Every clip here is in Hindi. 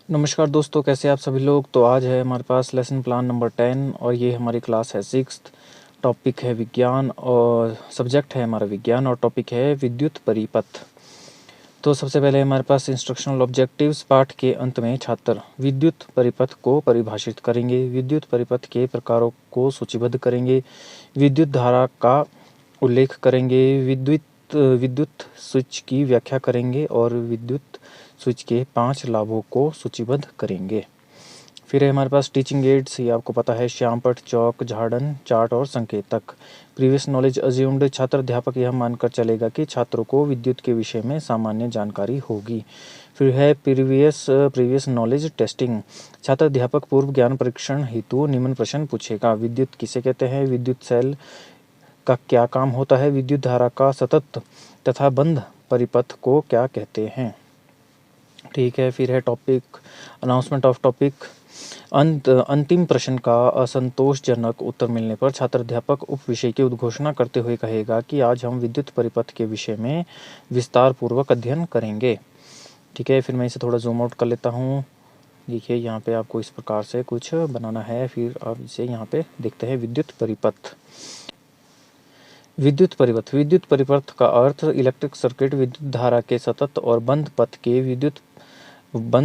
नमस्कार दोस्तों, कैसे आप सभी लोग। तो आज है हमारे पास लेसन प्लान नंबर 10 और ये हमारी क्लास है 6th। टॉपिक है विज्ञान और सब्जेक्ट है हमारा विज्ञान और टॉपिक है विद्युत परिपथ। तो सबसे पहले हमारे पास इंस्ट्रक्शनल ऑब्जेक्टिव्स। पाठ के अंत में छात्र विद्युत परिपथ को परिभाषित करेंगे, विद्युत परिपथ के प्रकारों को सूचीबद्ध करेंगे, विद्युत धारा का उल्लेख करेंगे, विद्युत स्विच की व्याख्या करेंगे और विद्युत स्विच के 5 लाभों को सूचीबद्ध करेंगे। फिर है हमारे पास टीचिंग एड्स, ये आपको पता है, श्यामपट्ट, चौक, झाड़न, चार्ट और संकेतक। प्रीवियस नॉलेज अज्यूम्ड, छात्र अध्यापक यह मानकर चलेगा कि छात्रों को विद्युत के विषय में सामान्य जानकारी होगी। फिर है प्रीवियस नॉलेज टेस्टिंग, छात्र अध्यापक पूर्व ज्ञान परीक्षण हेतु निम्न प्रश्न पूछेगा। विद्युत किसे कहते हैं, विद्युत सेल का क्या काम होता है, विद्युत धारा का सतत तथा बंद परिपथ को क्या कहते हैं। ठीक है। फिर है टॉपिक अनाउंसमेंट ऑफ टॉपिक। अंतिम प्रश्न का असंतोषजनक उत्तर मिलने पर छात्र अध्यापक उप विषय की उद्घोषणा करते हुए कहेगा कि आज हम विद्युत परिपथ के विषय में विस्तार पूर्वक अध्ययन करेंगे। ठीक है। फिर मैं इसे थोड़ा जूम आउट कर लेता हूँ। देखिए यहाँ पे आपको इस प्रकार से कुछ बनाना है। फिर आप इसे यहाँ पे देखते हैं विद्युत परिपथ। विद्युत परिपथ, विद्युत परिपथ का अर्थ इलेक्ट्रिक सर्किट विद्युत धारा के सतत और बंद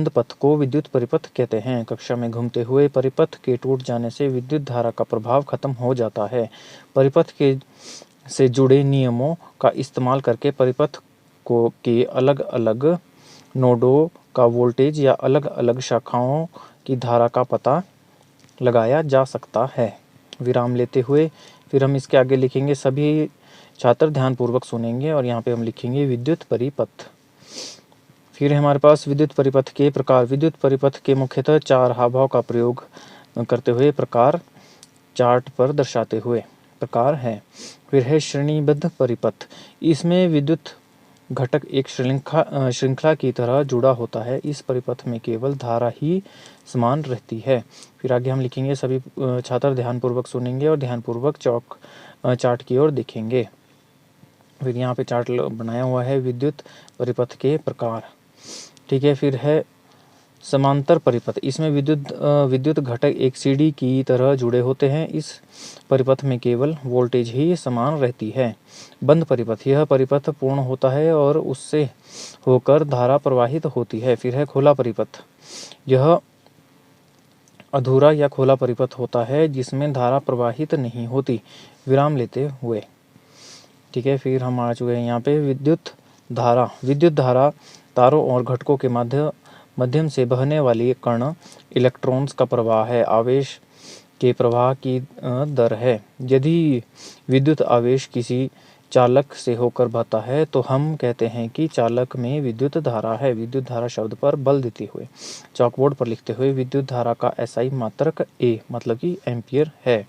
पथ को विद्युत परिपथ कहते हैं। कक्षा में घूमते हुए परिपथ के टूट जाने से विद्युत धारा का प्रभाव खत्म हो जाता है। परिपथ के से जुड़े नियमों का इस्तेमाल करके परिपथ के अलग अलग नोडों का वोल्टेज या अलग अलग शाखाओं की धारा का पता लगाया जा सकता है। विराम लेते हुए फिर हम इसके आगे लिखेंगे, सभी छात्र ध्यानपूर्वक सुनेंगे और यहाँ पे हम लिखेंगे विद्युत परिपथ। फिर हमारे पास विद्युत परिपथ के प्रकार। विद्युत परिपथ के मुख्यतः 4 हावभाव का प्रयोग करते हुए प्रकार चार्ट पर दर्शाते हुए प्रकार है। फिर है श्रेणीबद्ध परिपथ, इसमें विद्युत घटक एक श्रृंखला की तरह जुड़ा होता है। इस परिपथ में केवल धारा ही समान रहती है। फिर आगे हम लिखेंगे, सभी छात्र ध्यानपूर्वक सुनेंगे और ध्यानपूर्वक चार्ट की ओर देखेंगे। फिर यहाँ पे चार्ट बनाया हुआ है विद्युत परिपथ के प्रकार। ठीक है। फिर है समांतर परिपथ, इसमें विद्युत घटक एक सीढ़ी की तरह जुड़े होते हैं। इस परिपथ में केवल वोल्टेज ही समान रहती है। बंद परिपथ, यह परिपथ पूर्ण होता है और उससे होकर धारा प्रवाहित होती है। फिर है खुला परिपथ, यह अधूरा या खुला परिपथ होता है जिसमें धारा प्रवाहित नहीं होती। विराम लेते हुए। ठीक है। फिर हम आ चुके हैं यहाँ पे विद्युत धारा। विद्युत धारा तारों और घटकों के माध्यम से बहने वाली कण इलेक्ट्रॉन्स का प्रवाह है। आवेश के प्रवाह की दर है। यदि विद्युत आवेश किसी चालक से होकर बहता है तो हम कहते हैं कि चालक में विद्युत धारा है। विद्युत धारा शब्द पर बल देते हुए चॉकबोर्ड पर लिखते हुए, विद्युत धारा का एसआई मात्रक ए मतलब कि एम्पियर है।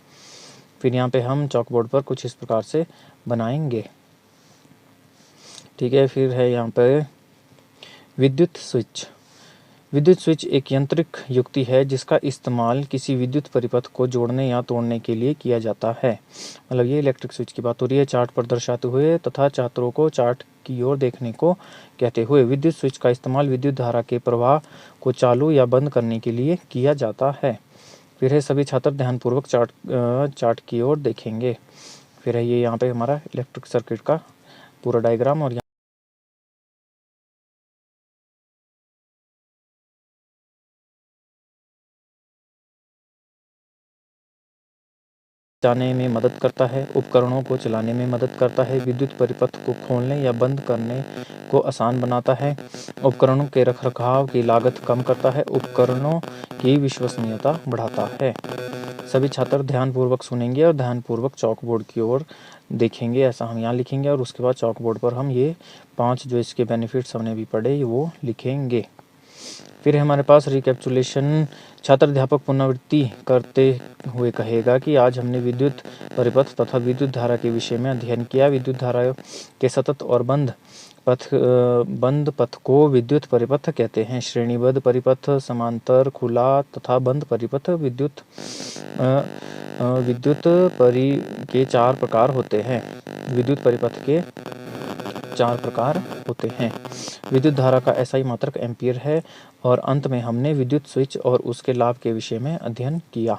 फिर यहाँ पे हम चॉकबोर्ड पर कुछ इस प्रकार से बनाएंगे। ठीक है। फिर है यहाँ पे विद्युत स्विच। विद्युत स्विच एक यांत्रिक युक्ति है जिसका इस्तेमाल किसी विद्युत परिपथ को जोड़ने या तोड़ने के लिए किया जाता है। मतलब ये इलेक्ट्रिक स्विच की बात हो रही है। चार्ट पर दर्शाते हुए तथा छात्रों को चार्ट की ओर देखने को कहते हुए, विद्युत स्विच का इस्तेमाल विद्युत धारा के प्रवाह को चालू या बंद करने के लिए किया जाता है। फिर है सभी छात्र ध्यानपूर्वक चार्ट की ओर देखेंगे। फिर है ये यहाँ पे हमारा इलेक्ट्रिक सर्किट का पूरा डायग्राम और जाने में मदद करता है, उपकरणों को चलाने में मदद करता है, विद्युत परिपथ को खोलने या बंद करने को आसान बनाता है, उपकरणों के रखरखाव की लागत कम करता है, उपकरणों की विश्वसनीयता बढ़ाता है। सभी छात्र ध्यानपूर्वक सुनेंगे और ध्यानपूर्वक चॉकबोर्ड की ओर देखेंगे, ऐसा हम यहाँ लिखेंगे और उसके बाद चॉकबोर्ड पर हम ये 5 जो इसके बेनिफिट्स हमने भी पढ़े वो लिखेंगे। फिर हमारे पास रिकैप्चुलेशन। छात्र अध्यापक पुनरावृत्ति करते हुए कहेगा कि आज हमने विद्युत परिपथ तथा विद्युत धारा के विषय में अध्ययन किया। विद्युत धारा के सतत और बंद पथ को विद्युत परिपथ कहते हैं। श्रेणीबद्ध परिपथ, समांतर, खुला तथा बंद परिपथ विद्युत के 4 प्रकार होते हैं। विद्युत परिपथ के 4 प्रकार होते हैं। विद्युत धारा का एसआई मात्रक एम्पियर है और अंत में हमने विद्युत स्विच और उसके लाभ के विषय में अध्ययन किया।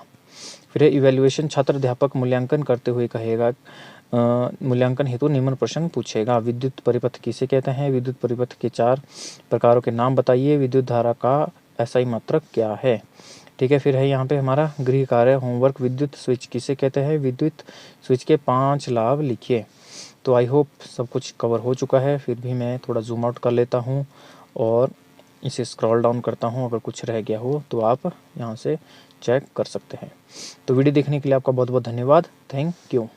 फिर इवैल्यूएशन, छात्र अध्यापक मूल्यांकन करते हुए कहेगा, मूल्यांकन हेतु निम्न प्रश्न पूछेगा। विद्युत परिपथ किसे कहते हैं? विद्युत परिपथ के 4 प्रकारों के नाम बताइए। विद्युत धारा का एसआई मात्रक क्या है? ठीक है, फिर है यहाँ पे हमारा गृह कार्य होमवर्क। विद्युत स्विच किसे कहते हैं? विद्युत स्विच के 5 लाभ लिखिए। तो आई होप सब कुछ कवर हो चुका है। फिर भी मैं थोड़ा जूम आउट कर लेता हूँ और इसे स्क्रॉल डाउन करता हूँ। अगर कुछ रह गया हो तो आप यहाँ से चेक कर सकते हैं। तो वीडियो देखने के लिए आपका बहुत बहुत धन्यवाद। Thank you.